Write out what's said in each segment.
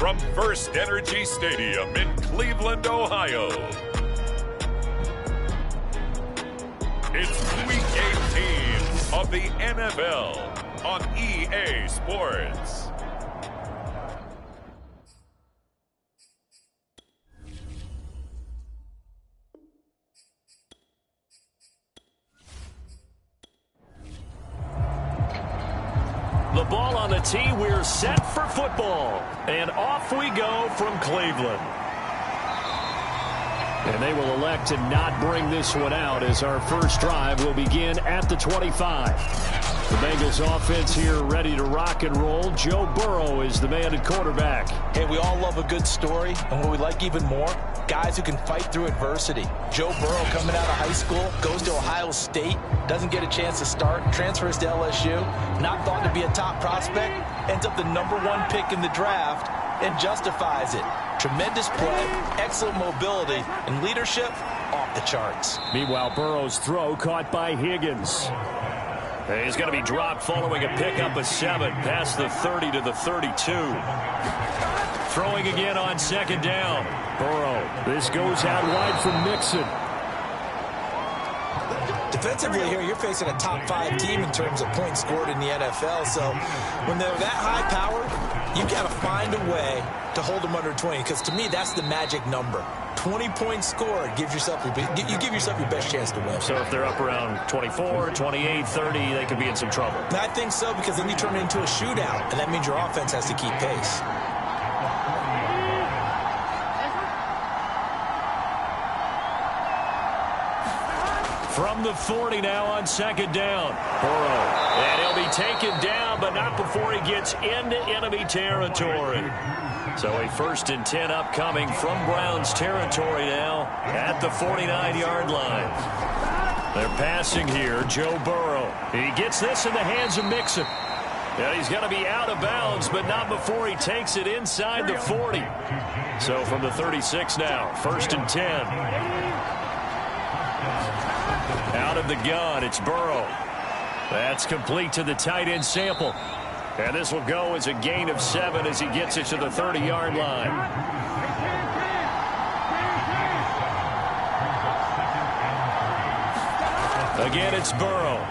from First Energy Stadium in Cleveland, Ohio. It's Week 18 of the NFL on EA Sports. The ball on the tee, we're set for football. And off we go from Cleveland. And they will elect to not bring this one out as our first drive will begin at the 25. The Bengals offense here ready to rock and roll. Joe Burrow is the man at quarterback. Hey, we all love a good story, and what we like even more, guys who can fight through adversity. Joe Burrow coming out of high school, goes to Ohio State, doesn't get a chance to start, transfers to LSU, not thought to be a top prospect, ends up the #1 pick in the draft, and justifies it. Tremendous play, excellent mobility, and leadership off the charts. Meanwhile, Burrow's throw caught by Higgins. He's going to be dropped following a pickup of 7 past the 30 to the 32. Throwing again on second down. Burrow. This goes out wide from Mixon. Defensively here, you're facing a top 5 team in terms of points scored in the NFL. So when they're that high powered, you got to find a way to hold them under 20. Because to me, that's the magic number. 20 points scored gives yourself you give yourself your best chance to win. So if they're up around 24, 28, 30, they could be in some trouble. I think so, because then you turn it into a shootout, and that means your offense has to keep pace. From the 40 now on second down. Burrow. And he'll be taken down, but not before he gets into enemy territory. So a 1st and 10 upcoming from Browns territory now at the 49-yard line. They're passing here. Joe Burrow. He gets this in the hands of Mixon. And he's going to be out of bounds, but not before he takes it inside the 40. So from the 36 now, 1st and 10. Out of the gun, it's Burrow. That's complete to the tight end Sample. And this will go as a gain of 7 as he gets it to the 30-yard line. Again, it's Burrow.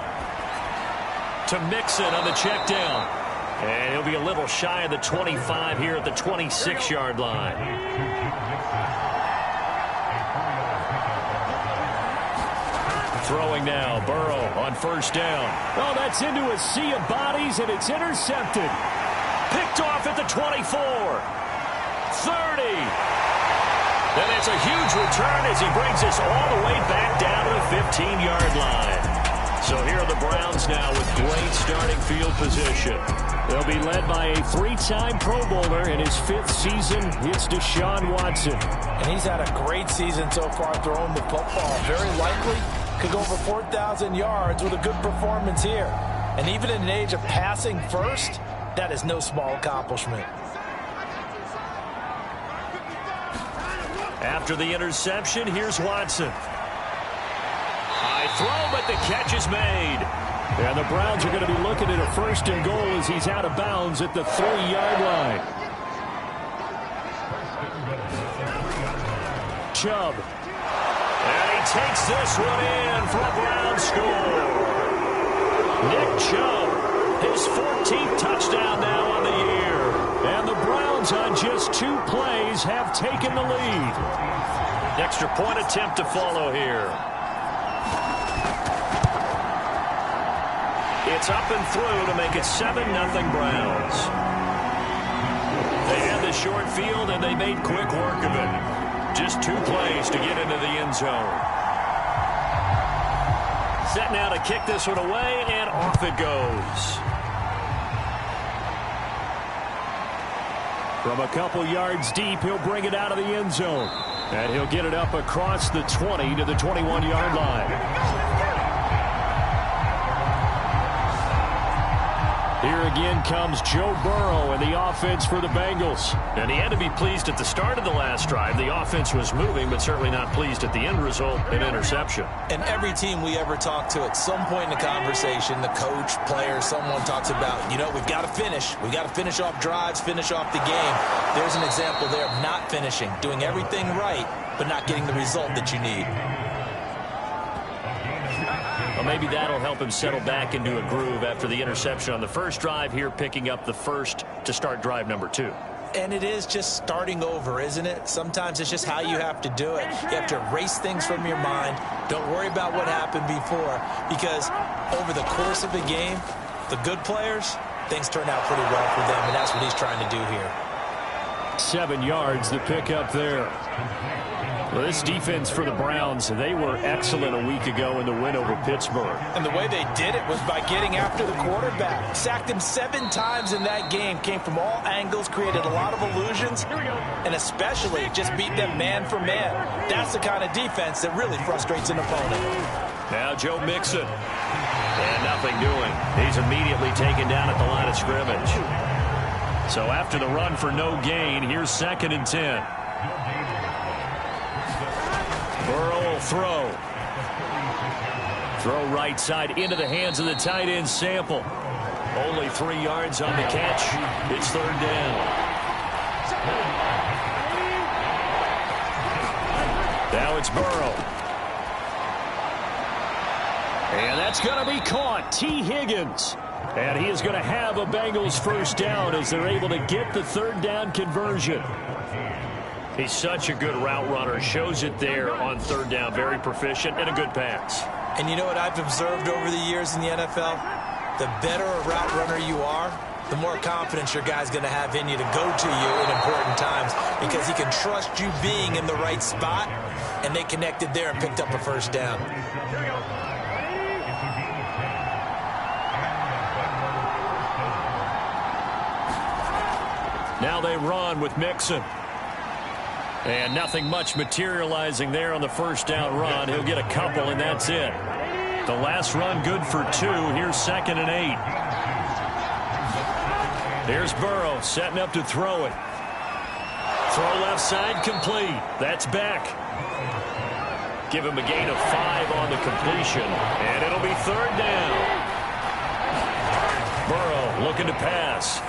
To Mixon on the check down. And he'll be a little shy of the 25 here at the 26-yard line. Throwing now, Burrow on 1st down. Oh, that's into a sea of bodies, and it's intercepted. Picked off at the 24. 30. And it's a huge return as he brings us all the way back down to the 15-yard line. So here are the Browns now with great starting field position. They'll be led by a 3-time Pro Bowler in his 5th season. It's Deshaun Watson. And he's had a great season so far throwing the football. Very likely could go over 4,000 yards with a good performance here. And even in an age of passing first, that is no small accomplishment. After the interception, here's Watson. High throw, but the catch is made. And the Browns are going to be looking at a 1st and goal as he's out of bounds at the 3-yard line. Chubb. And he takes this one in for a Brown score. Nick Chubb, his 14th touchdown now on the year. And the Browns on just 2 plays have taken the lead. Extra point attempt to follow here. It's up and through to make it 7-0 Browns. They had the short field and they made quick work of it. Just 2 plays to get into the end zone. Set now to kick this one away, and off it goes. From a couple yards deep, he'll bring it out of the end zone. And he'll get it up across the 20 to the 21-yard line. Here again comes Joe Burrow and the offense for the Bengals. And he had to be pleased at the start of the last drive. The offense was moving, but certainly not pleased at the end result, an interception. And every team we ever talk to, at some point in the conversation, the coach, player, someone talks about, we've got to finish. We've got to finish off drives, finish off the game. There's an example there of not finishing, doing everything right, but not getting the result that you need. Well, maybe that'll help him settle back into a groove after the interception on the first drive here, picking up the first to start drive number 2. And it is just starting over, isn't it? Sometimes it's just how you have to do it. You have to erase things from your mind. Don't worry about what happened before, because over the course of a game, the good players, things turn out pretty well for them, and that's what he's trying to do here. 7 yards, the pickup there. Well, this defense for the Browns, they were excellent a week ago in the win over Pittsburgh. And the way they did it was by getting after the quarterback. Sacked him 7 times in that game. Came from all angles, created a lot of illusions, and especially just beat them man for man. That's the kind of defense that really frustrates an opponent. Now Joe Mixon. And nothing doing. He's immediately taken down at the line of scrimmage. So after the run for no gain, here's 2nd and 10. Burrow will throw. Throw right side into the hands of the tight end Sample. Only 3 yards on the catch. It's 3rd down. Now it's Burrow. And that's going to be caught. T. Higgins. And he is going to have a Bengals first down as they're able to get the 3rd down conversion. He's such a good route runner. Shows it there on 3rd down. Very proficient and a good pass. And you know what I've observed over the years in the NFL? The better a route runner you are, the more confidence your guy's going to have in you to go to you in important times, because he can trust you being in the right spot, and they connected there and picked up a first down. Now they run with Mixon. And nothing much materializing there on the first down run. He'll get a couple, and that's it. The last run good for 2. Here's 2nd and 8. Here's Burrow setting up to throw it. Throw left side complete. That's back. Give him a gain of 5 on the completion. And it'll be 3rd down. Burrow looking to pass.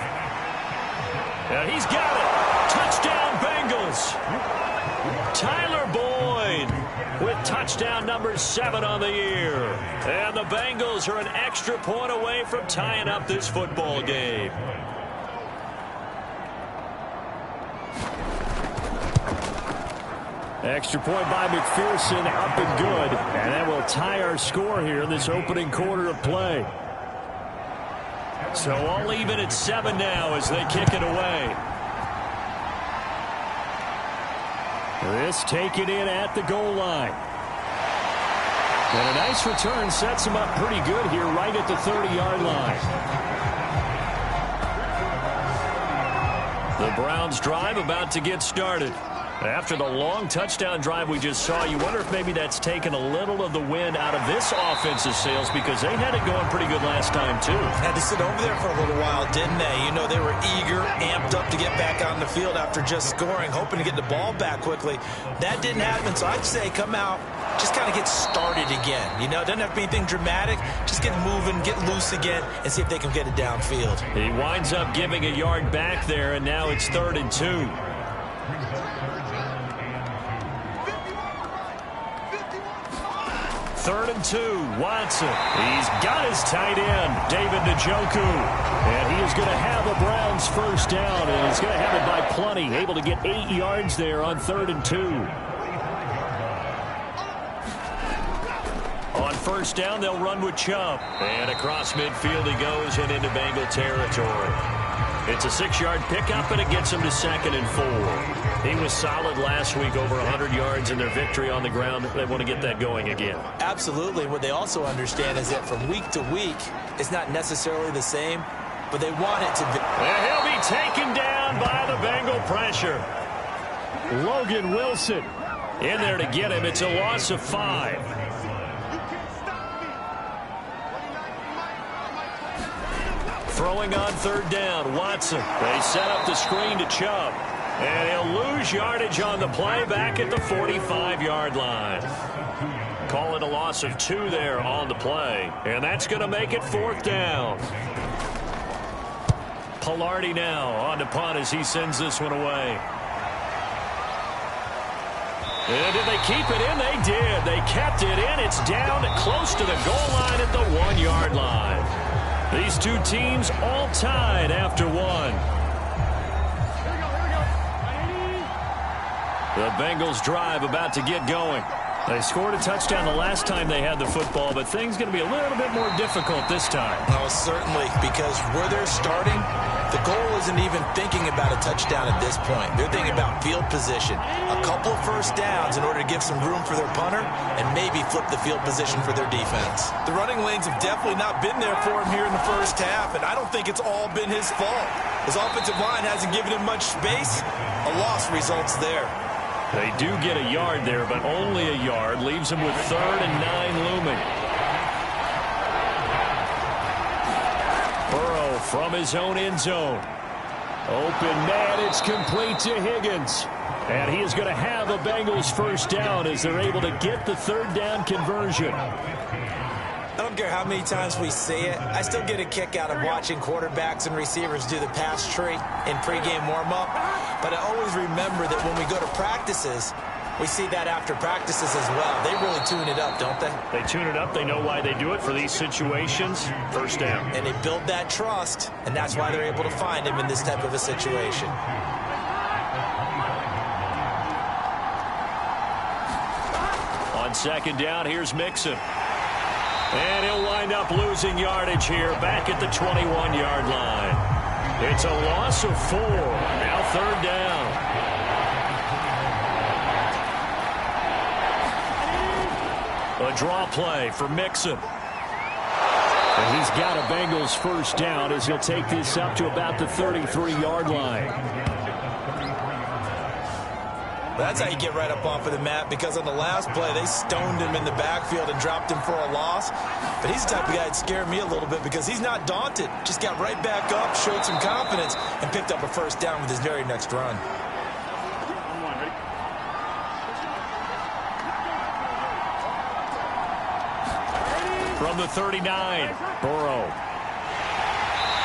And he's got it. Touchdown, Bengals. Tyler Boyd with touchdown number 7 on the year. And the Bengals are an extra point away from tying up this football game. Extra point by McPherson, up and good. And that will tie our score here in this opening quarter of play. So all even at 7 now as they kick it away. This taken in at the goal line. And a nice return sets him up pretty good here right at the 30-yard line. The Browns drive about to get started. After the long touchdown drive we just saw, you wonder if maybe that's taken a little of the wind out of this offensive sails, because they had it going pretty good last time, too. Had to sit over there for a little while, didn't they? You know, they were eager, amped up to get back on the field after just scoring, hoping to get the ball back quickly. That didn't happen, so I'd say come out, just kind of get started again. You know, it doesn't have to be anything dramatic. Just get moving, get loose again, and see if they can get it downfield. He winds up giving a yard back there, and now it's 3rd and 2. 3rd and 2, Watson. He's got his tight end, David Njoku. And he is going to have a Browns first down, and he's going to have it by plenty. Able to get 8 yards there on 3rd and 2. On first down, they'll run with Chubb. And across midfield he goes and into Bengal territory. It's a 6-yard pickup, and it gets him to 2nd and 4. He was solid last week, over 100 yards in their victory on the ground. They want to get that going again. Absolutely. What they also understand is that from week to week, it's not necessarily the same, but they want it to be. And he'll be taken down by the Bengal pressure. Logan Wilson in there to get him. It's a loss of 5. Throwing on third down, Watson. They set up the screen to Chubb. And he'll lose yardage on the play back at the 45-yard line. Call it a loss of 2 there on the play. And that's going to make it 4th down. Pilardi now on the punt as he sends this one away. And did they keep it in? They did. They kept it in. It's down close to the goal line at the 1-yard line. These two teams all tied after 1. The Bengals drive about to get going. They scored a touchdown the last time they had the football, but things going to be a little bit more difficult this time. Oh, certainly, because where they're starting, the goal isn't even thinking about a touchdown at this point. They're thinking about field position, a couple of first downs in order to give some room for their punter and maybe flip the field position for their defense. The running lanes have definitely not been there for him here in the first half, and I don't think it's all been his fault. His offensive line hasn't given him much space. A loss results there. They do get a yard there, but only a yard. Leaves them with 3rd and 9 looming. Burrow from his own end zone. Open man, it's complete to Higgins. And he is going to have a Bengals first down as they're able to get the 3rd down conversion. I don't care how many times we see it. I still get a kick out of watching quarterbacks and receivers do the pass tree in pregame warm-up. But I always remember that when we go to practices, we see that after practices as well. They really tune it up, don't they? They tune it up. They know why they do it for these situations. First down. And they build that trust, and that's why they're able to find him in this type of a situation. On 2nd down, here's Mixon. And he'll wind up losing yardage here back at the 21-yard line. It's a loss of 4. Now 3rd down. A draw play for Mixon. And he's got a Bengals first down as he'll take this up to about the 33-yard line. That's how you get right up off of the mat, because on the last play, they stoned him in the backfield and dropped him for a loss. But he's the type of guy that scared me a little bit because he's not daunted. Just got right back up, showed some confidence, and picked up a first down with his very next run. From the 39, Burrow.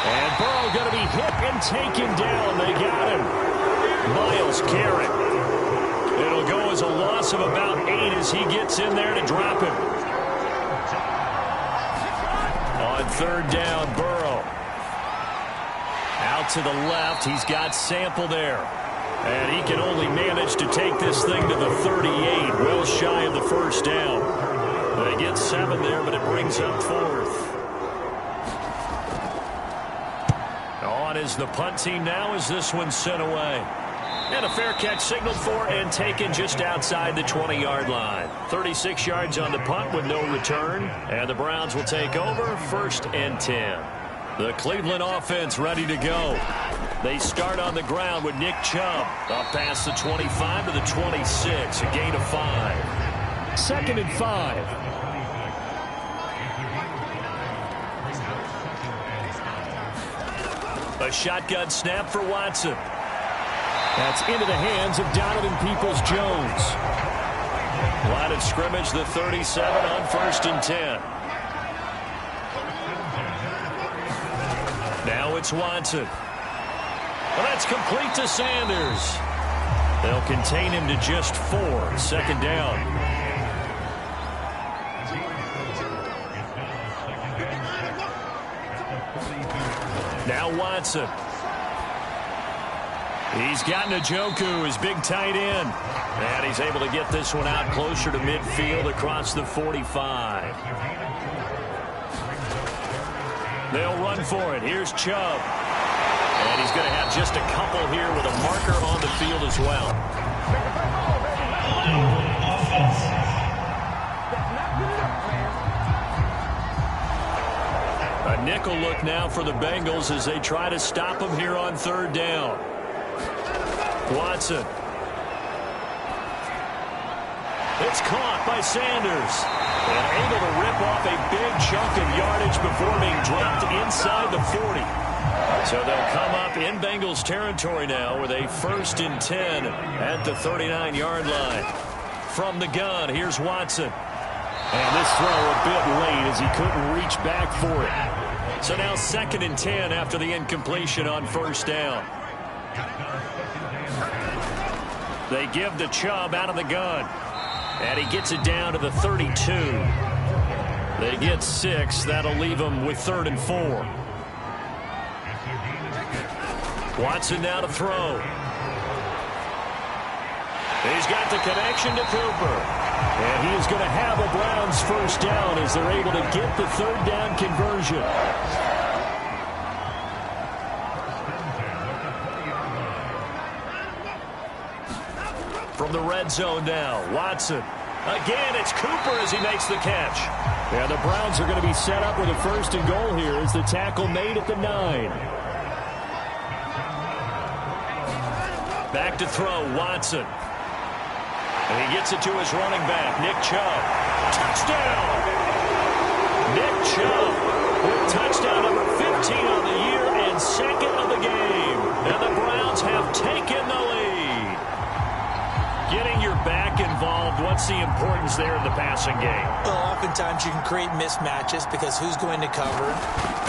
And Burrow going to be hit and taken down. They got him. Myles Garrett. It'll go as a loss of about 8 as he gets in there to drop him. On 3rd down, Burrow. Out to the left. He's got Sample there. And he can only manage to take this thing to the 38, well shy of the first down. They get 7 there, but it brings up 4th. On is the punt team now as this one's sent away. And a fair catch signaled for and taken just outside the 20-yard line. 36 yards on the punt with no return. And the Browns will take over 1st and 10. The Cleveland offense ready to go. They start on the ground with Nick Chubb. Up past the 25 to the 26. A gain of 5. 2nd and 5. A shotgun snap for Watson. That's into the hands of Donovan Peoples-Jones. Line of scrimmage, the 37 on 1st and 10. Now it's Watson. Well, that's complete to Sanders. They'll contain him to just 4. 2nd down. Now Watson. He's got Njoku, his big tight end. And he's able to get this one out closer to midfield across the 45. They'll run for it. Here's Chubb. And he's going to have just a couple here with a marker on the field as well. A nickel look now for the Bengals as they try to stop him here on 3rd down. Watson. It's caught by Sanders. And able to rip off a big chunk of yardage before being dropped inside the 40. So they'll come up in Bengals territory now with a 1st and 10 at the 39-yard line. From the gun, here's Watson. And this throw a bit late as he couldn't reach back for it. So now 2nd and 10 after the incompletion on 1st down. They give the Chubb out of the gun. And he gets it down to the 32. They get 6. That'll leave them with 3rd and 4. Watson now to throw. He's got the connection to Cooper. And he is going to have a Browns 1st down as they're able to get the 3rd down conversion. From the red zone now, Watson. Again, it's Cooper as he makes the catch. Yeah, the Browns are going to be set up with a 1st and goal here as the tackle made at the 9. Back to throw, Watson. And he gets it to his running back, Nick Chubb. Touchdown! Nick Chubb with touchdown number 15 on the year and 2nd of the game. And the Browns have taken the lead. Getting your back involved, what's the importance there in the passing game? Well, oftentimes you can create mismatches because who's going to cover him,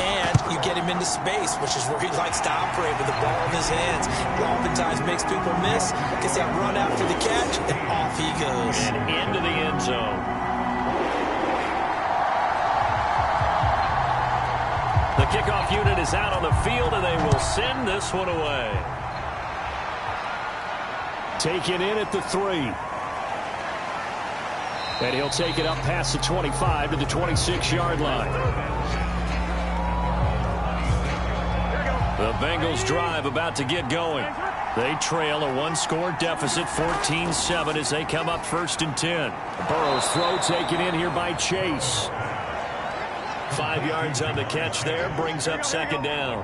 and you get him into space, which is where he likes to operate with the ball in his hands. It oftentimes makes people miss, gets that run after the catch, and off he goes. And into the end zone. The kickoff unit is out on the field, and they will send this one away. Taken in at the 3. And he'll take it up past the 25 to the 26-yard line. The Bengals drive about to get going. They trail a 1-score deficit, 14-7, as they come up 1st and 10. Burrow's throw taken in here by Chase. 5 yards on the catch there, brings up 2nd down.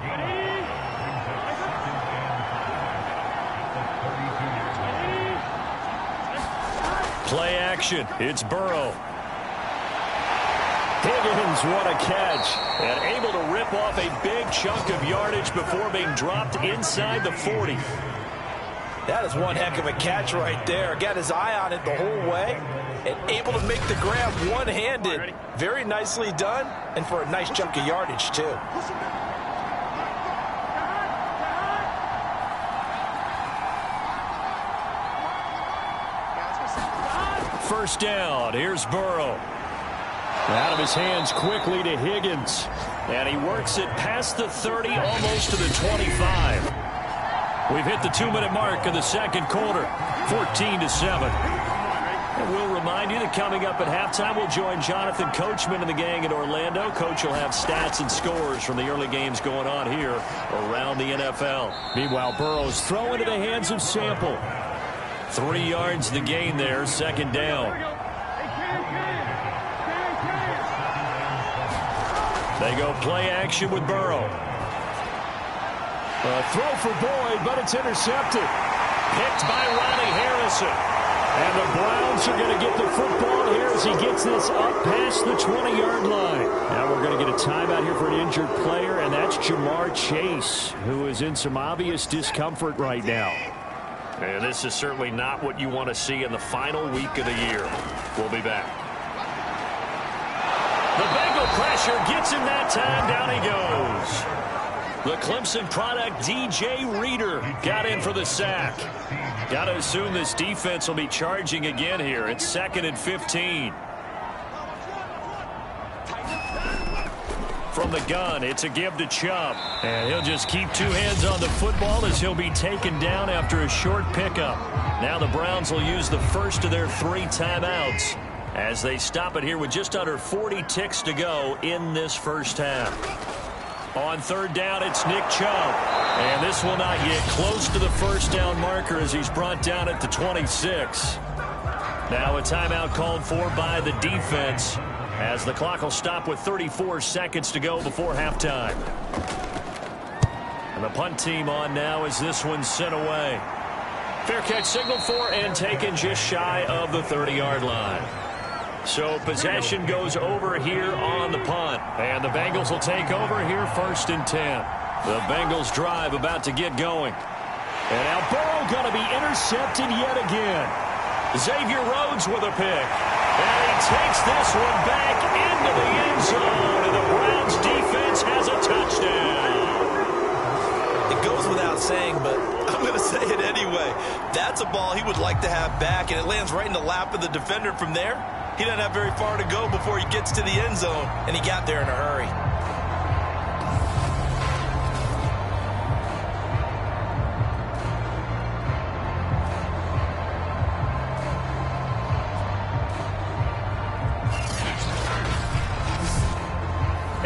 Play action. It's Burrow. Higgins, what a catch. And able to rip off a big chunk of yardage before being dropped inside the 40. That is one heck of a catch right there. Got his eye on it the whole way and able to make the grab one-handed. Very nicely done, and for a nice chunk of yardage, too. First down. Here's Burrow. Out of his hands quickly to Higgins. And he works it past the 30, almost to the 25. We've hit the 2-minute mark of the 2nd quarter. 14-7. And we'll remind you that coming up at halftime, we'll join Jonathan Coachman and the gang in Orlando. Coach will have stats and scores from the early games going on here around the NFL. Meanwhile, Burrow's throw into the hands of Sample. 3 yards the gain there, 2nd down. They go play action with Burrow. A throw for Boyd, but it's intercepted. Picked by Ronnie Harrison. And the Browns are going to get the football here as he gets this up past the 20-yard line. Now we're going to get a timeout here for an injured player, and that's Jamar Chase, who is in some obvious discomfort right now. And this is certainly not what you want to see in the final week of the year. We'll be back. The Bengal pressure gets him that time. Down he goes. The Clemson product, DJ Reader, got in for the sack. Got to assume this defense will be charging again here. It's 2nd and 15. From the gun, it's a give to Chubb. And he'll just keep 2 hands on the football as he'll be taken down after a short pickup. Now the Browns will use the first of their 3 timeouts as they stop it here with just under 40 ticks to go in this first half. On 3rd down, it's Nick Chubb. And this will not get close to the first down marker as he's brought down at the 26. Now a timeout called for by the defense, as the clock will stop with 34 seconds to go before halftime. And the punt team on now as this one's sent away. Fair catch signaled for and taken just shy of the 30-yard line. So possession goes over here on the punt. And the Bengals will take over here 1st and 10. The Bengals drive about to get going. And now Burrow going to be intercepted yet again. Xavier Rhodes with a pick. And he takes this one back into the end zone. And the Browns defense has a touchdown. It goes without saying, but I'm going to say it anyway. That's a ball he would like to have back, and it lands right in the lap of the defender from there. He doesn't have very far to go before he gets to the end zone, and he got there in a hurry.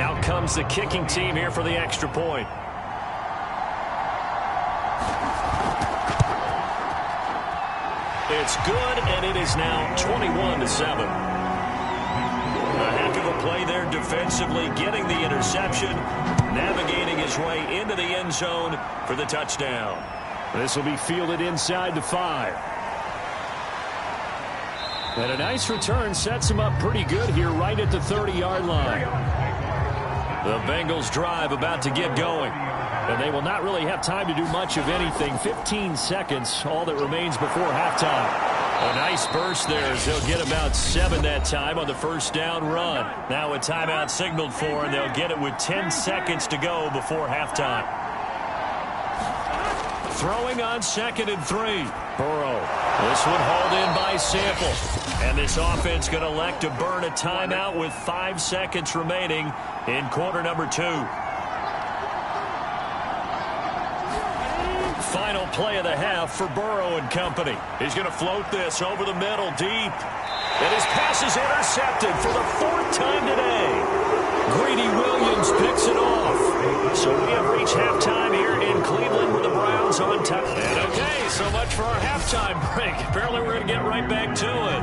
Out comes the kicking team here for the extra point. It's good, and it is now 21-7. A heck of a play there defensively, getting the interception, navigating his way into the end zone for the touchdown. This will be fielded inside the 5. And a nice return sets him up pretty good here right at the 30-yard line. The Bengals drive about to get going. And they will not really have time to do much of anything. 15 seconds, all that remains before halftime. A nice burst there as they'll get about 7 that time on the first down run. Now a timeout signaled for, and they'll get it with 10 seconds to go before halftime. Throwing on 2nd and 3. Burrow. This one hauled in by Sample. And this offense going to elect to burn a timeout with 5 seconds remaining in quarter number 2. Final play of the half for Burrow and company. He's going to float this over the middle deep. And his pass is intercepted for the 4th time today. Greedy Williams picks it off. So we have reached halftime here in Cleveland with the Browns on top. And okay, so much for our halftime break. Apparently we're going to get right back to it.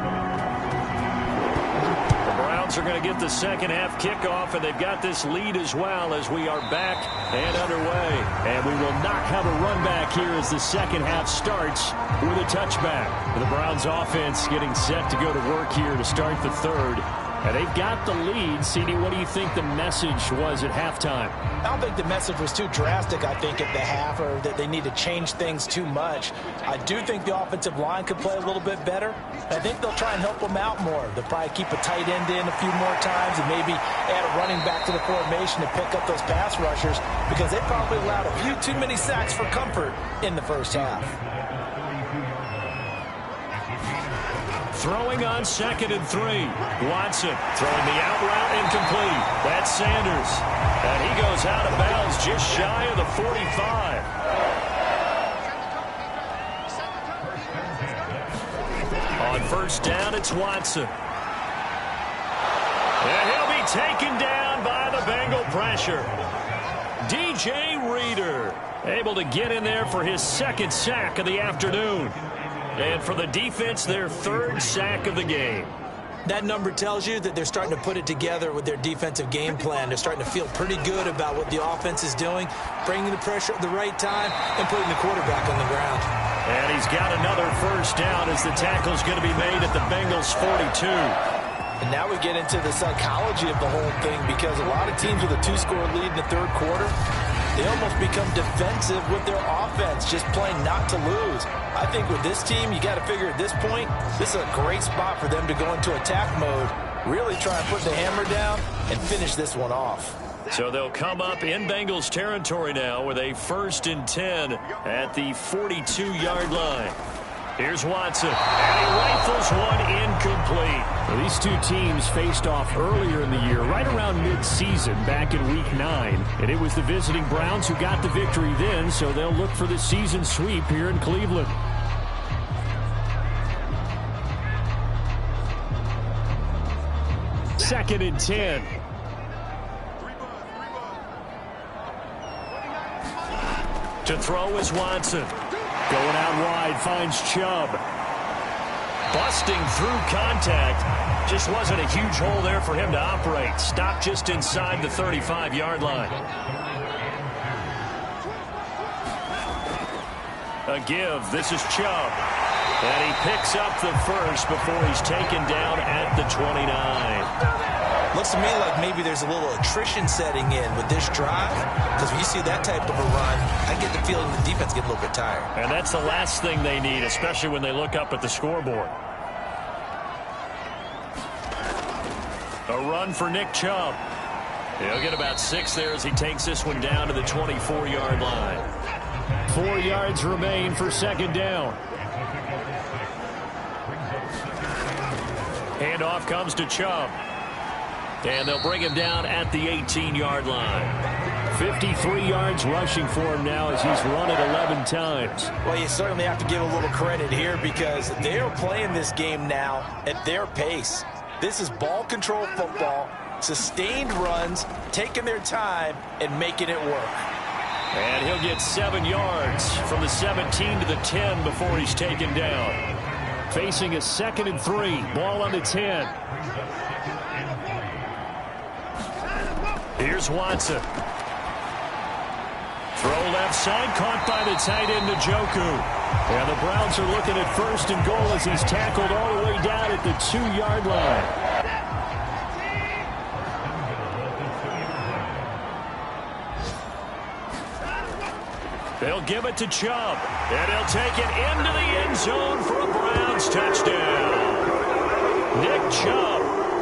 The Browns are going to get the second half kickoff, and they've got this lead as well as we are back and underway. And we will not have a run back here as the second half starts with a touchback. The Browns offense getting set to go to work here to start the 3rd. And they've got the lead. CD, what do you think the message was at halftime? I don't think the message was too drastic, I think, at the half, or that they need to change things too much. I do think the offensive line could play a little bit better. I think they'll try and help them out more. They'll probably keep a tight end in a few more times and maybe add a running back to the formation to pick up those pass rushers, because they probably allowed a few too many sacks for comfort in the first half. Throwing on 2nd and 3. Watson throwing the out route incomplete. That's Sanders. And he goes out of bounds just shy of the 45. On first down, it's Watson. And he'll be taken down by the Bengal pressure. DJ Reader able to get in there for his 2nd sack of the afternoon. And for the defense, their 3rd sack of the game. That number tells you that they're starting to put it together with their defensive game plan. They're starting to feel pretty good about what the offense is doing, bringing the pressure at the right time, and putting the quarterback on the ground. And he's got another first down as the tackle's going to be made at the Bengals' 42. And now we get into the psychology of the whole thing, because a lot of teams with a 2-score lead in the 3rd quarter, they almost become defensive with their offense, just playing not to lose. I think with this team, you got to figure at this point, this is a great spot for them to go into attack mode, really try and put the hammer down and finish this one off. So they'll come up in Bengals territory now with a 1st and 10 at the 42-yard line. Here's Watson, and he rifles one incomplete. Well, these two teams faced off earlier in the year, right around mid-season, back in Week 9. And it was the visiting Browns who got the victory then, so they'll look for the season sweep here in Cleveland. Second and 10. To throw is Watson. Going out wide, finds Chubb. Busting through contact. Just wasn't a huge hole there for him to operate. Stopped just inside the 35-yard line. A give. This is Chubb. And he picks up the first before he's taken down at the 29. Looks to me like maybe there's a little attrition setting in with this drive, because when you see that type of a run, I get the feeling the defense gets a little bit tired. And that's the last thing they need, especially when they look up at the scoreboard. A run for Nick Chubb. He'll get about 6 there as he takes this one down to the 24-yard line. 4 yards remain for second down. Handoff comes to Chubb. And they'll bring him down at the 18-yard line. 53 yards rushing for him now as he's run it 11 times. Well, you certainly have to give a little credit here because they are playing this game now at their pace. This is ball control football, sustained runs, taking their time, and making it work. And he'll get 7 yards from the 17 to the 10 before he's taken down. Facing a 2nd and 3, ball on the 10. Here's Watson. Throw left side, caught by the tight end, Njoku. And the Browns are looking at 1st and goal as he's tackled all the way down at the 2-yard line. They'll give it to Chubb, and he'll take it into the end zone for a Browns touchdown. Nick Chubb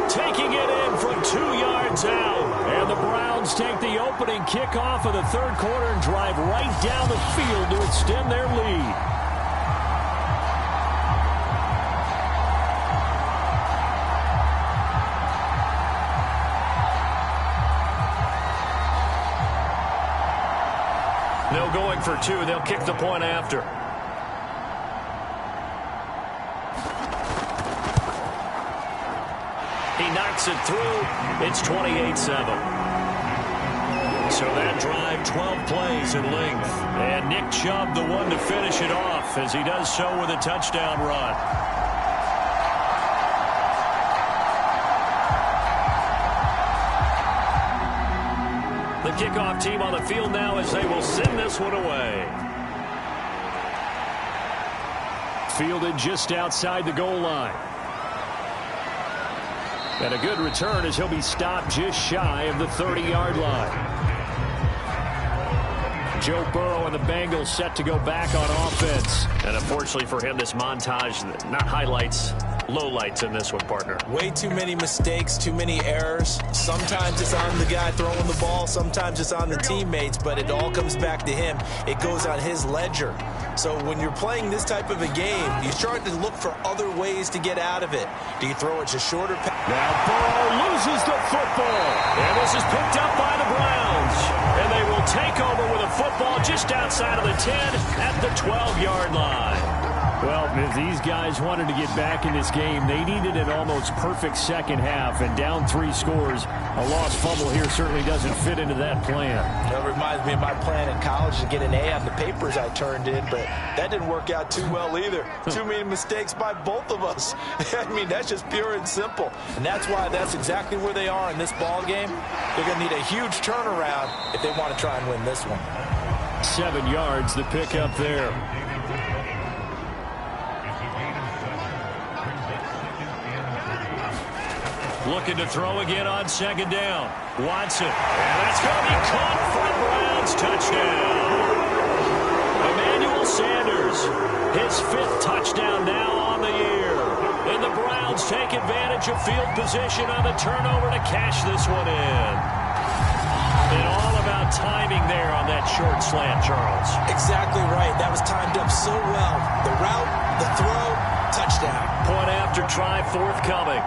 taking it in from 2 yards out. And the Browns take the opening kickoff of the 3rd quarter and drive right down the field to extend their lead. No going for 2. They'll kick the point after. He knocks it through. It's 28-7. So that drive, 12 plays in length. And Nick Chubb, the one to finish it off, as he does so with a touchdown run. The kickoff team on the field now as they will send this one away. Fielded just outside the goal line. And a good return as he'll be stopped just shy of the 30-yard line. Joe Burrow and the Bengals set to go back on offense. And unfortunately for him, this montage, not highlights, lowlights in this one, partner. Way too many mistakes, too many errors. Sometimes it's on the guy throwing the ball, sometimes it's on the teammates, but it all comes back to him. It goes on his ledger. So when you're playing this type of a game, you start to look for other ways to get out of it. Do you throw it to shorter pass? Now Burrow loses the football. And this is picked up by the Browns. And they will take over with a football just outside of the 10 at the 12-yard line. Well, if these guys wanted to get back in this game, they needed an almost perfect second half, and down 3 scores. A lost fumble here certainly doesn't fit into that plan. That reminds me of my plan in college to get an A on the papers I turned in, but that didn't work out too well either. Too many mistakes by both of us. I mean, that's just pure and simple. And that's why that's exactly where they are in this ball game. They're going to need a huge turnaround if they want to try and win this one. 7 yards, the pickup there. Looking to throw again on second down. Watson. And that's going to be caught for a Browns touchdown. Emmanuel Sanders, his 5th touchdown now on the year. And the Browns take advantage of field position on the turnover to cash this one in. And all about timing there on that short slant, Charles. Exactly right. That was timed up so well. The route, the throw, touchdown. Point after try forthcoming.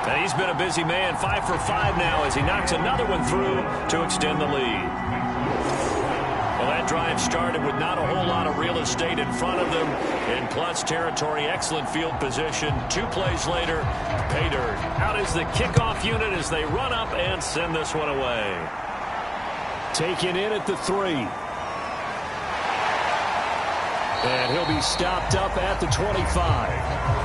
And he's been a busy man, 5 for 5 now as he knocks another one through to extend the lead. Well, that drive started with not a whole lot of real estate in front of them. In plus territory, excellent field position. 2 plays later, pay dirt. Out is the kickoff unit as they run up and send this one away. Taken in at the 3. And he'll be stopped up at the 25.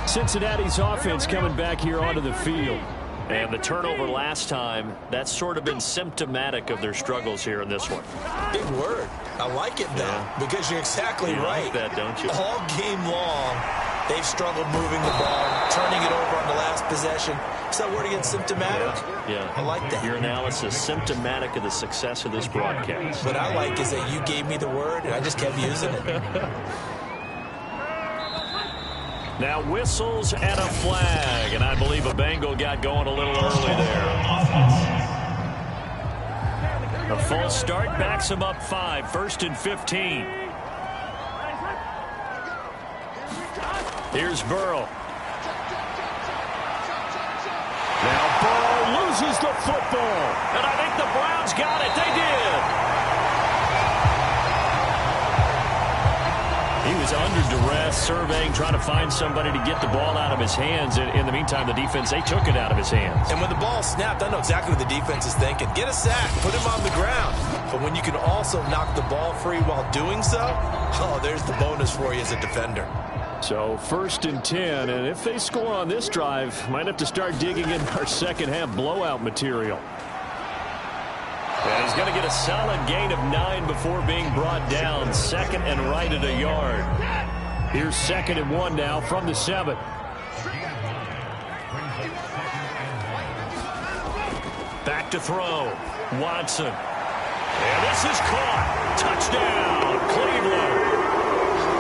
Cincinnati's offense coming back here onto the field. And the turnover last time, that's sort of been symptomatic of their struggles here in this one. Big word. I like it, though, because you're exactly right. You like that, don't you? All game long, they've struggled moving the ball, turning it over on the last possession. Is that word against symptomatic? Yeah. I like that. Your analysis, symptomatic of the success of this broadcast. What I like is that you gave me the word, and I just kept using it. Now whistles and a flag, and I believe a Bengal got going a little early there. A false start backs him up 5, 1st and 15. Here's Burrow. Now Burrow loses the football, and I think the Browns got it. They did. He was under duress, surveying, trying to find somebody to get the ball out of his hands. In the meantime, the defense, they took it out of his hands. And when the ball snapped, I know exactly what the defense is thinking. Get a sack, put him on the ground. But when you can also knock the ball free while doing so, oh, there's the bonus for you as a defender. So 1st and 10, and if they score on this drive, might have to start digging in our second half blowout material. And he's going to get a solid gain of 9 before being brought down. 2nd and right at a yard. Here's 2nd and 1 now from the 7. Back to throw. Watson. And this is caught. Touchdown, Cleveland.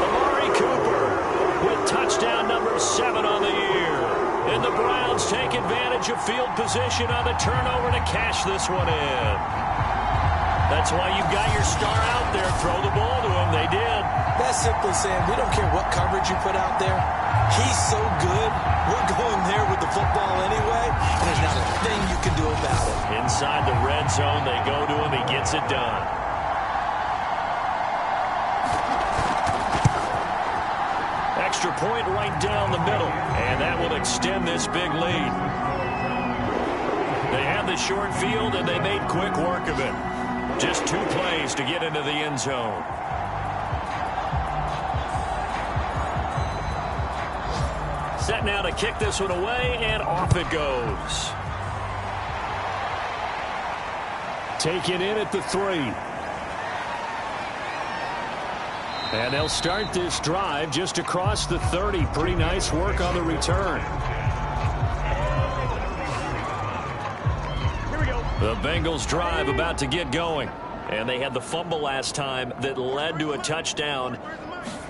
Amari Cooper with touchdown number 7 on the year. And the Browns take advantage of field position on the turnover to cash this one in. That's why you've got your star out there. Throw the ball to him. They did. That's simply saying we don't care what coverage you put out there. He's so good. We're going there with the football anyway, and there's not a thing you can do about it. Inside the red zone, they go to him. He gets it done. Extra point right down the middle, and that will extend this big lead. They had the short field, and they made quick work of it. Just 2 plays to get into the end zone. Set now to kick this one away, and off it goes. Taken in at the 3. And they'll start this drive just across the 30. Pretty nice work on the return. The Bengals drive about to get going. And they had the fumble last time that led to a touchdown.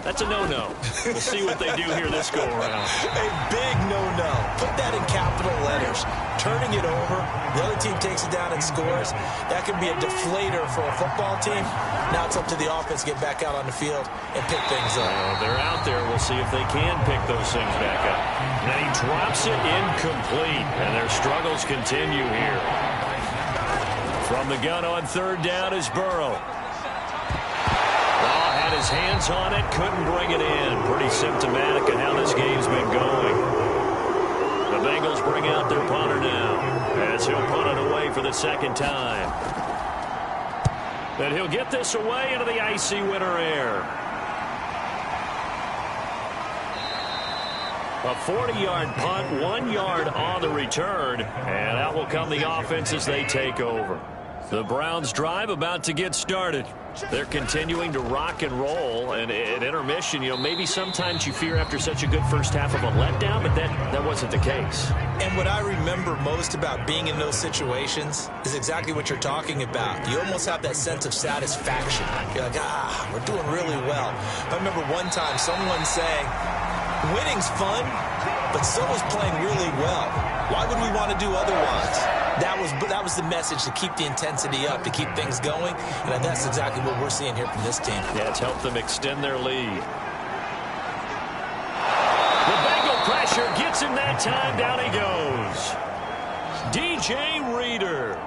That's a no-no. We'll see what they do here this go-around. A big no-no. Put that in capital letters. Turning it over, the other team takes it down and scores. That can be a deflator for a football team. Now it's up to the offense to get back out on the field and pick things up. They're out there. We'll see if they can pick those things back up. And he drops it incomplete, and their struggles continue here. From the gun on 3rd down is Burrow. Had his hands on it, couldn't bring it in. Pretty symptomatic of how this game's been going. The Bengals bring out their punter now, as he'll punt it away for the 2nd time. And he'll get this away into the icy winter air. A 40-yard punt, 1 yard on the return, and out will come the offense as they take over. The Browns drive about to get started. They're continuing to rock and roll, and at intermission, maybe sometimes you fear after such a good first half of a letdown, but that wasn't the case. And what I remember most about being in those situations is exactly what you're talking about. You almost have that sense of satisfaction. You're like, we're doing really well. I remember one time someone saying, winning's fun, but so is playing really well. Why would we want to do otherwise? That was the message, to keep the intensity up, to keep things going, and that's exactly what we're seeing here from this team. Yeah, it's helped them extend their lead. The Bengal pressure gets him that time. Down he goes. DJ Reader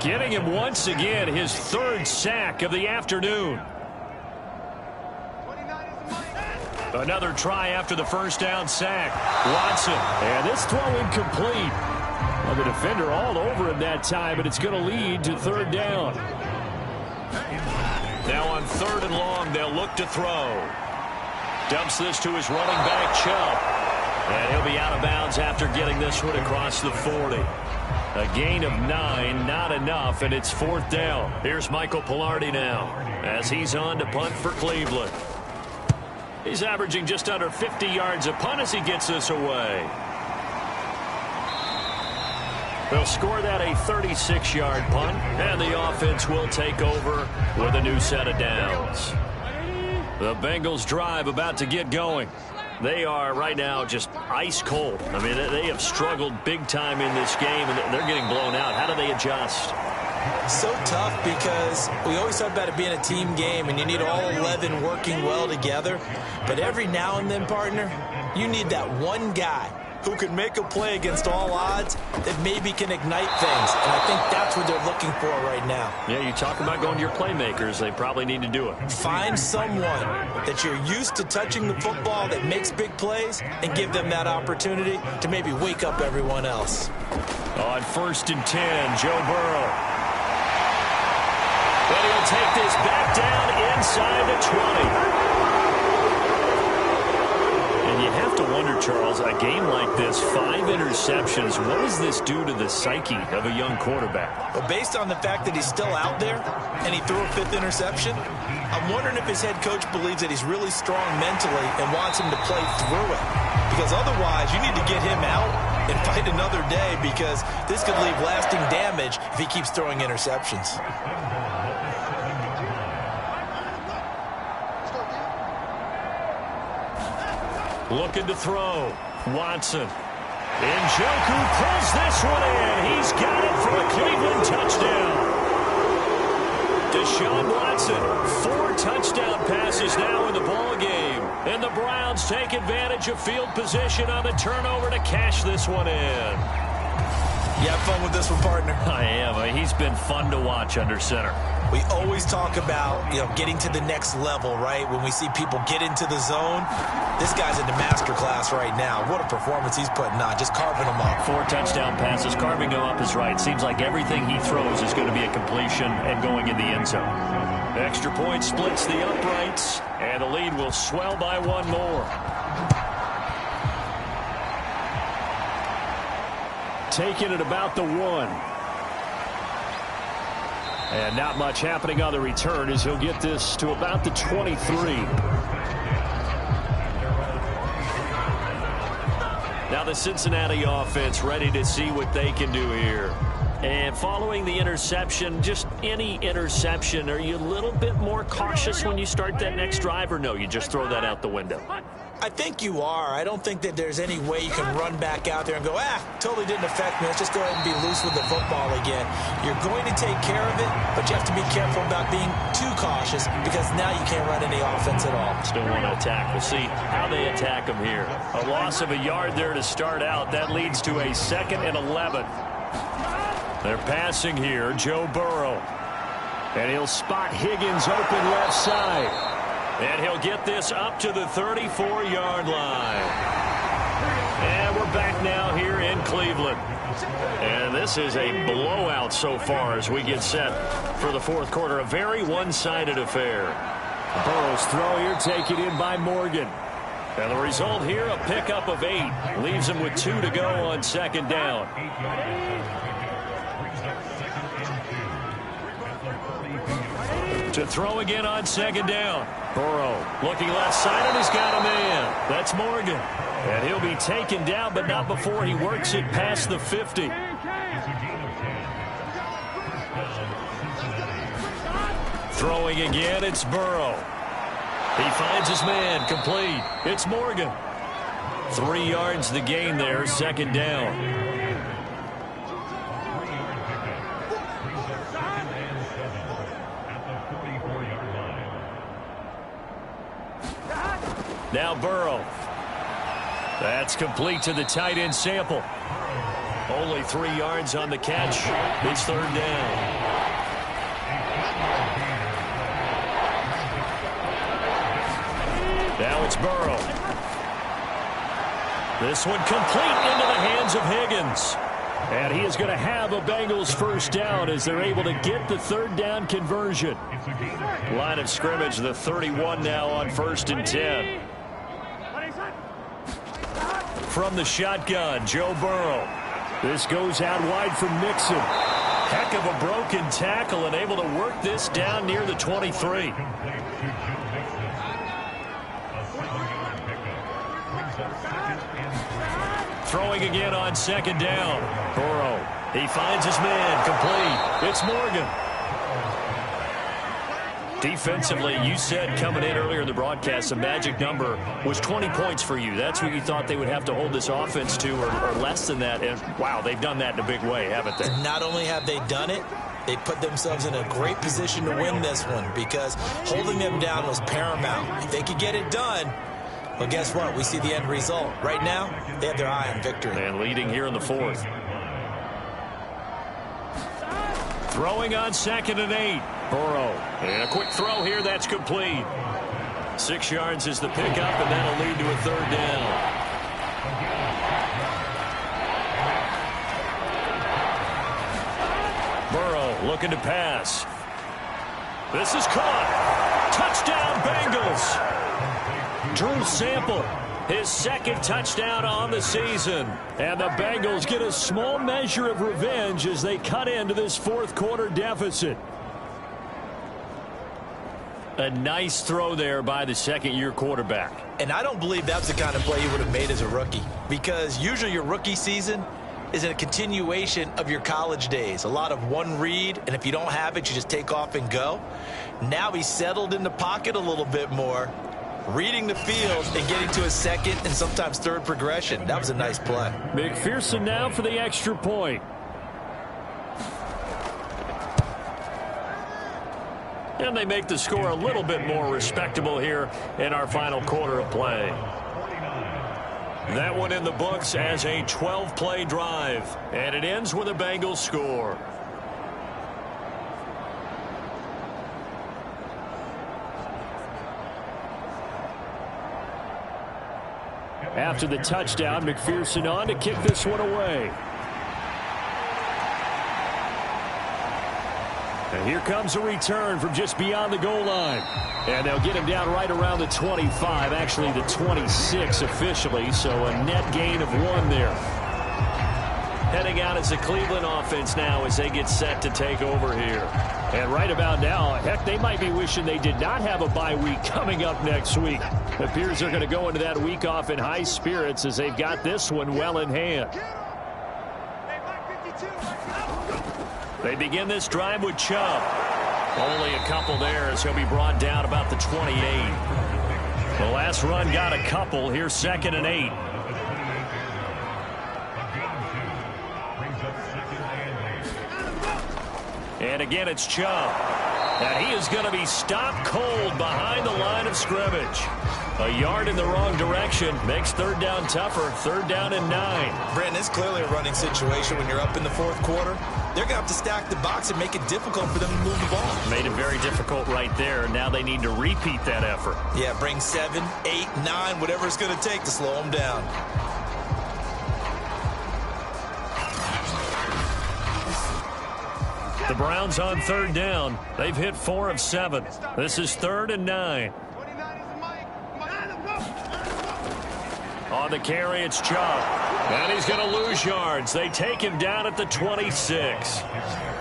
getting him once again his 3rd sack of the afternoon. Another try after the first down sack. Watson, and this throw incomplete. Well, the defender all over him that time, but it's going to lead to 3rd down. Now on 3rd and long, they'll look to throw. Dumps this to his running back, Chubb. And he'll be out of bounds after getting this one across the 40. A gain of 9, not enough, and it's 4th down. Here's Michael Pilardi now as he's on to punt for Cleveland. He's averaging just under 50 yards a punt as he gets this away. They'll score that a 36-yard punt, and the offense will take over with a new set of downs. The Bengals drive about to get going. They are right now just ice cold. I mean, they have struggled big time in this game, and they're getting blown out. How do they adjust? So tough because we always talk about it being a team game, and you need all 11 working well together. But every now and then, partner, you need that one guy who can make a play against all odds that maybe can ignite things. And I think that's what they're looking for right now. Yeah, you talk about going to your playmakers. They probably need to do it. Find someone that you're used to touching the football that makes big plays and give them that opportunity to maybe wake up everyone else. On 1st and 10, Joe Burrow. And he'll take this back down inside the 20. And you have to wonder, Charles, a game like this, 5 interceptions, what does this do to the psyche of a young quarterback? But based on the fact that he's still out there and he threw a 5th interception, I'm wondering if his head coach believes that he's really strong mentally and wants him to play through it. Because otherwise, you need to get him out and fight another day, because this could leave lasting damage if he keeps throwing interceptions. Looking to throw. Watson. Njoku pulls this one in. He's got it for a Cleveland touchdown. Deshaun Watson, 4 touchdown passes now in the ball game. And the Browns take advantage of field position on the turnover to cash this one in. You have fun with this one, partner? I am. He's been fun to watch under center. We always talk about, getting to the next level, right? When we see people get into the zone, this guy's in the master class right now. What a performance he's putting on, just carving them up. 4 touchdown passes, carving them up is right. Seems like everything he throws is going to be a completion and going in the end zone. Extra point splits the uprights, and the lead will swell by 1 more. Taking it about the 1. And not much happening on the return as he'll get this to about the 23. Now the Cincinnati offense ready to see what they can do here. And following the interception, just any interception, are you a little bit more cautious when you start that next drive, or no, you just throw that out the window? I think you are. I don't think that there's any way you can run back out there and go, totally didn't affect me. Let's just go ahead and be loose with the football again. You're going to take care of it, but you have to be careful about being too cautious, because now you can't run any offense at all. Still want to attack. We'll see how they attack them here. A loss of a yard there to start out. That leads to a 2nd and 11. They're passing here, Joe Burrow. And he'll spot Higgins open left side. And he'll get this up to the 34-yard line. And we're back now here in Cleveland. And this is a blowout so far as we get set for the 4th quarter. A very one-sided affair. Burrow's throw here taken in by Morgan. And the result here, a pickup of 8. Leaves him with 2 to go on 2nd down. To throw again on 2nd down. Burrow looking left side, and he's got a man. That's Morgan. And he'll be taken down, but not before he works it past the 50. Throwing again, it's Burrow. He finds his man, complete. It's Morgan. 3 yards the gain there, 2nd down. Now Burrow. That's complete to the tight end Sample. Only 3 yards on the catch. It's 3rd down. Now it's Burrow. This one complete into the hands of Higgins. And he is going to have a Bengals 1st down as they're able to get the 3rd down conversion. Line of scrimmage, the 31 now on 1st and 10. from the shotgun, Joe Burrow. This goes out wide for Mixon. Heck of a broken tackle and able to work this down near the 23. Throwing again on second down. Burrow, he finds his man, complete. It's Morgan. Defensively, you said coming in earlier in the broadcast, the magic number was 20 points for you. That's what you thought they would have to hold this offense to, or less than that. And, wow, they've done that in a big way, haven't they? Not only have they done it, they put themselves in a great position to win this one because holding them down was paramount. If they could get it done, well, guess what? We see the end result. Right now, they have their eye on victory. And leading here in the fourth. Throwing on 2nd and 8. Burrow. And a quick throw here. That's complete. 6 yards is the pickup, and that'll lead to a 3rd down. Burrow looking to pass. This is caught. Touchdown, Bengals. Drew Sample, his 2nd touchdown on the season. And the Bengals get a small measure of revenge as they cut into this 4th quarter deficit. A nice throw there by the 2nd-year quarterback. And I don't believe that's the kind of play he would have made as a rookie, because usually your rookie season is a continuation of your college days. A lot of one read, and if you don't have it, you just take off and go. Now he's settled in the pocket a little bit more, reading the field and getting to his 2nd and sometimes 3rd progression. That was a nice play. McPherson now for the extra point. And they make the score a little bit more respectable here in our final quarter of play. That one in the books as a 12-play drive. And it ends with a Bengals score. After the touchdown, McPherson on to kick this one away. And here comes a return from just beyond the goal line. And they'll get him down right around the 25, actually the 26 officially, so a net gain of 1 there. Heading out as the Cleveland offense now as they get set to take over here. And right about now, heck, they might be wishing they did not have a bye week coming up next week. It appears they're going to go into that week off in high spirits as they've got this one well in hand. They begin this drive with Chubb. Only a couple there as he'll be brought down about the 28. The last run got a couple. Here's 2nd and 8. And again, it's Chubb. And he is going to be stopped cold behind the line of scrimmage. A yard in the wrong direction makes 3rd down tougher. 3rd down and 9. Brandon, it's clearly a running situation when you're up in the 4th quarter. They're going to have to stack the box and make it difficult for them to move the ball. Made it very difficult right there. Now they need to repeat that effort. Yeah, bring 7, 8, 9, whatever it's going to take to slow them down. The Browns on 3rd down. They've hit 4 of 7. This is 3rd and 9. On the carry, it's Chubb. And he's going to lose yards. They take him down at the 26.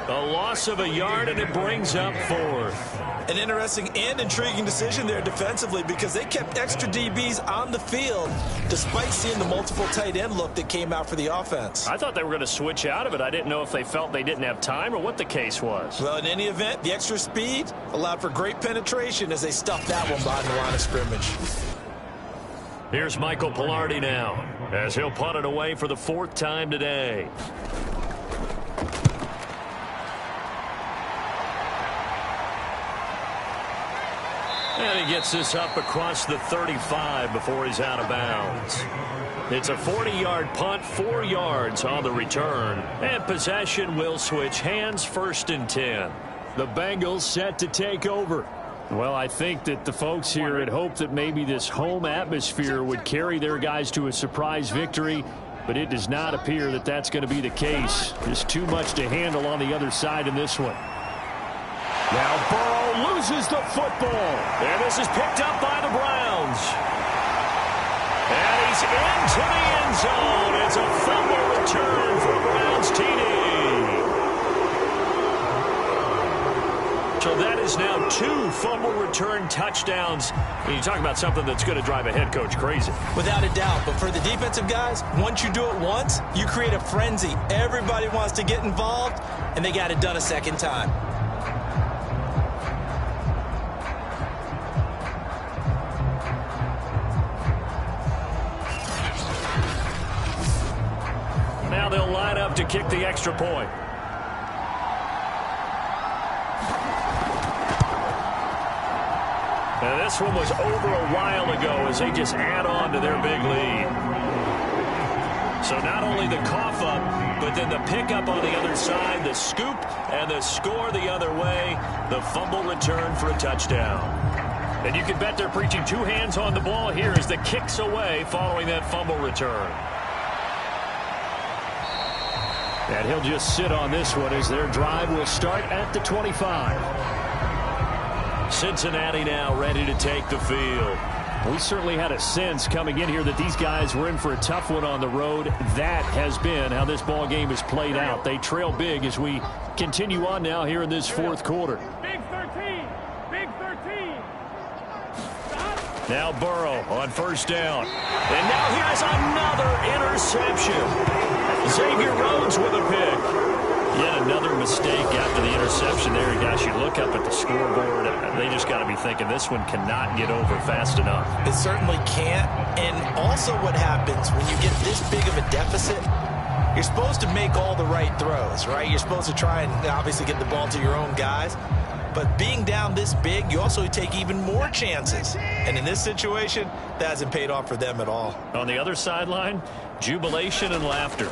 A loss of a yard, and it brings up 4th. An interesting and intriguing decision there defensively because they kept extra DBs on the field despite seeing the multiple tight end look that came out for the offense. I thought they were going to switch out of it. I didn't know if they felt they didn't have time or what the case was. Well, in any event, the extra speed allowed for great penetration as they stuffed that one behind the line of scrimmage. Here's Michael Pilardi now as he'll punt it away for the 4th time today. And he gets this up across the 35 before he's out of bounds. It's a 40-yard punt, 4 yards on the return. And possession will switch hands, 1st and 10. The Bengals set to take over. Well, I think that the folks here had hoped that maybe this home atmosphere would carry their guys to a surprise victory, but it does not appear that that's going to be the case. There's too much to handle on the other side in this one. Now Burrow loses the football. And this is picked up by the Browns. And he is into the end zone. It's a fumble return for a Browns TD. So that is now 2 fumble return touchdowns. And you talk about something that's going to drive a head coach crazy. Without a doubt. But for the defensive guys, once you do it once, you create a frenzy. Everybody wants to get involved, and they got it done a second time. Now they'll line up to kick the extra point. And this one was over a while ago as they just add on to their big lead. So not only the cough up, but then the pickup on the other side, the scoop, and the score the other way, the fumble return for a touchdown. And you can bet they're preaching 2 hands on the ball here as the kick's away following that fumble return. And he'll just sit on this one as their drive will start at the 25. Cincinnati now ready to take the field. We certainly had a sense coming in here that these guys were in for a tough one on the road. That has been how this ball game has played out. They trail big as we continue on now here in this 4th quarter. Big 13. Big 13. Now Burrow on first down. And now here's another interception. Xavier Rhodes with a pick. Yet another mistake after the interception there. Gosh, you look up at the scoreboard, they just got to be thinking this one cannot get over fast enough. It certainly can't. And also what happens when you get this big of a deficit, you're supposed to make all the right throws, right? You're supposed to try and obviously get the ball to your own guys. But being down this big, you also take even more chances. And in this situation, that hasn't paid off for them at all. On the other sideline, jubilation and laughter.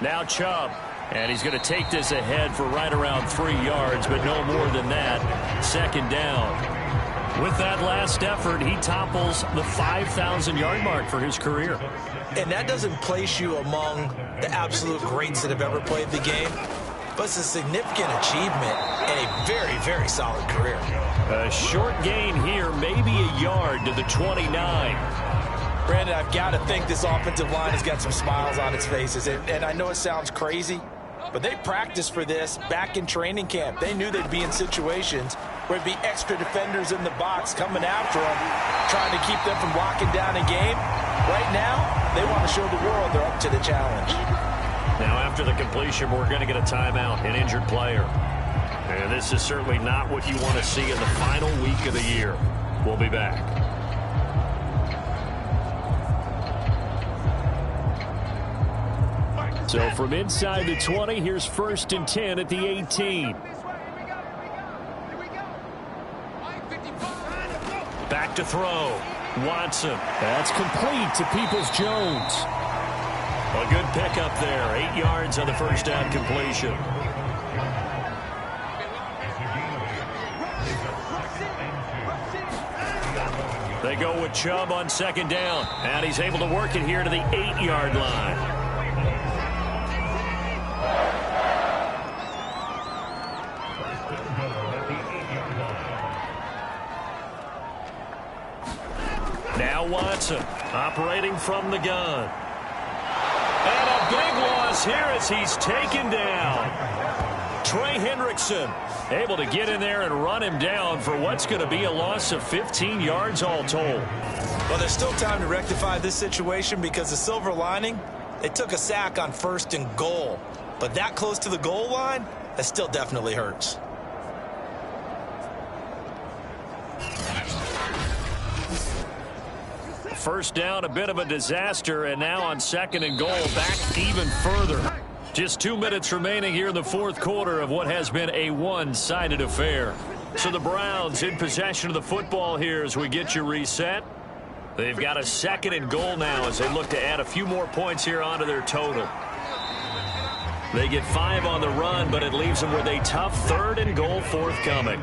Now Chubb. And he's going to take this ahead for right around 3 yards, but no more than that. 2nd down. With that last effort, he topples the 5,000-yard mark for his career. And that doesn't place you among the absolute greats that have ever played the game, but it's a significant achievement and a very, very solid career. A short gain here, maybe a yard to the 29. Brandon, I've got to think this offensive line has got some smiles on its faces. And I know it sounds crazy, but they practiced for this back in training camp. They knew they'd be in situations where it'd be extra defenders in the box coming after them, trying to keep them from locking down a game. Right now, they want to show the world they're up to the challenge. Now, after the completion, we're going to get a timeout, an injured player. And this is certainly not what you want to see in the final week of the year. We'll be back. So from inside the 20, here's 1st and 10 at the 18. Back to throw. Watson. That's complete to Peoples-Jones. A good pickup there. 8 yards on the first down completion. They go with Chubb on 2nd down. And he's able to work it here to the 8-yard line. Now Watson operating from the gun. And a big loss here as he's taken down. Trey Hendrickson able to get in there and run him down for what's going to be a loss of 15 yards all told. Well, there's still time to rectify this situation because the silver lining, they took a sack on 1st and goal. But that close to the goal line, that still definitely hurts. First down, a bit of a disaster, and now on 2nd and goal, back even further. Just 2 minutes remaining here in the 4th quarter of what has been a one-sided affair. So the Browns in possession of the football here as we get you reset. They've got a 2nd and goal now as they look to add a few more points here onto their total. They get 5 on the run, but it leaves them with a tough 3rd and goal forthcoming.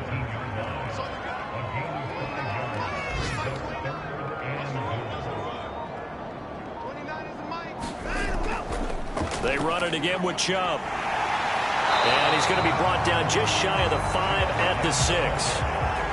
They run it again with Chubb. And he's going to be brought down just shy of the 5 at the 6.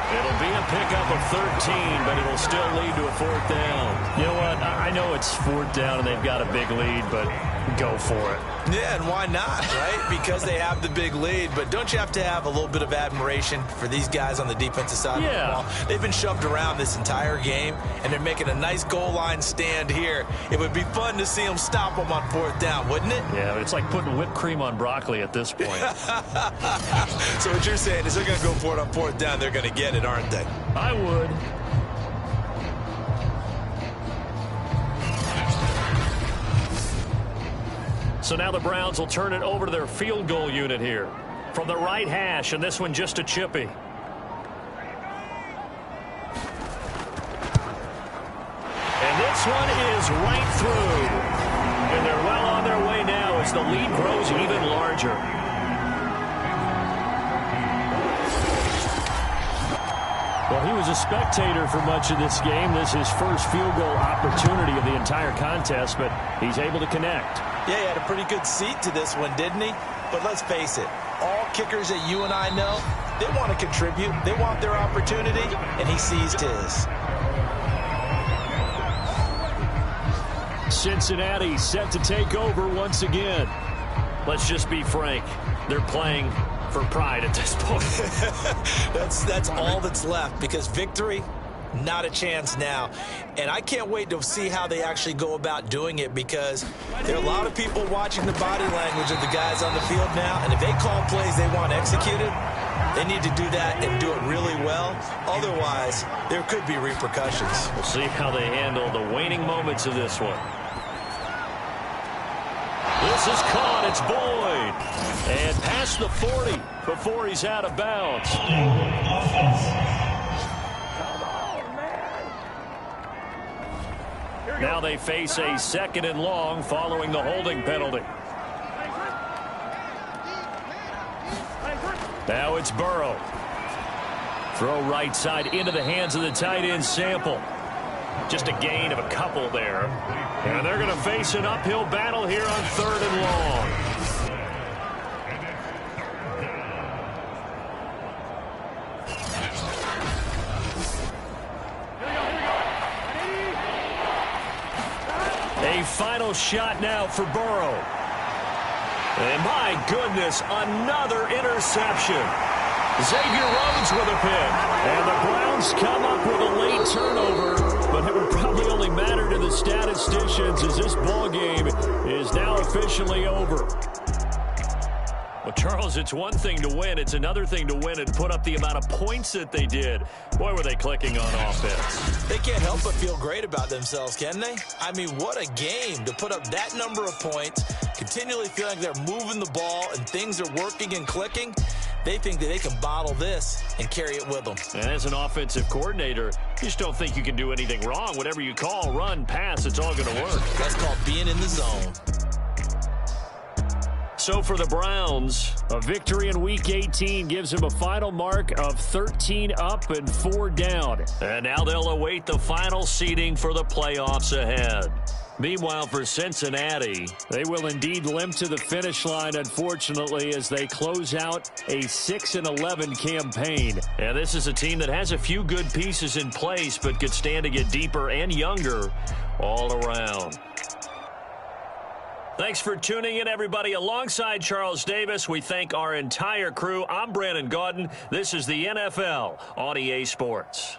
It'll be a pickup of 13, but it'll still lead to a 4th down. You know what? I know it's 4th down and they've got a big lead, but go for it. Yeah, and why not, right? Because they have the big lead. But don't you have to have a little bit of admiration for these guys on the defensive side of the ball? They've been shoved around this entire game, and they're making a nice goal line stand here. It would be fun to see them stop them on 4th down, wouldn't it? Yeah, but it's like putting whipped cream on broccoli at this point. So what you're saying is they're going to go for it on 4th down. They're going to get it, aren't they? I would. So now the Browns will turn it over to their field goal unit here. From the right hash, and this one just a chippy. And this one is right through. And they're well on their way now as the lead grows even larger. Well, he was a spectator for much of this game. This is his first field goal opportunity of the entire contest, but he's able to connect. Yeah, he had a pretty good seat to this one, didn't he? But let's face it, all kickers that you and I know, they want to contribute. They want their opportunity, and he seized his. Cincinnati set to take over once again. Let's just be frank. They're playing for pride at this point. That's all that's left, because victory, not a chance now. And I can't wait to see how they actually go about doing it, because there are a lot of people watching the body language of the guys on the field now, and if they call plays they want executed, they need to do that and do it really well. Otherwise, there could be repercussions. We'll see how they handle the waning moments of this one. This is caught. It's Boyd. And past the 40 before he's out of bounds. Now they face a 2nd and long following the holding penalty. Now it's Burrow. Throw right side into the hands of the tight end Sample. Just a gain of a couple there. And they're going to face an uphill battle here on 3rd and long. A final shot now for Burrow. And my goodness, another interception. Xavier Rhodes with a pick. And the Browns come up with a late turnover, but it would probably only matter to the statisticians as this ball game is now officially over. Well, Charles, it's one thing to win. It's another thing to win and put up the amount of points that they did. Boy, were they clicking on offense. They can't help but feel great about themselves, can they? I mean, what a game to put up that number of points, continually feeling like they're moving the ball and things are working and clicking. They think that they can bottle this and carry it with them. And as an offensive coordinator, you just don't think you can do anything wrong. Whatever you call, run, pass, it's all going to work. That's called being in the zone. So for the Browns, a victory in Week 18 gives them a final mark of 13 up and 4 down. And now they'll await the final seeding for the playoffs ahead. Meanwhile, for Cincinnati, they will indeed limp to the finish line, unfortunately, as they close out a 6-11 campaign. And this is a team that has a few good pieces in place, but could stand to get deeper and younger all around. Thanks for tuning in, everybody. Alongside Charles Davis, we thank our entire crew. I'm Brandon Gaudin. This is the NFL on EA Sports.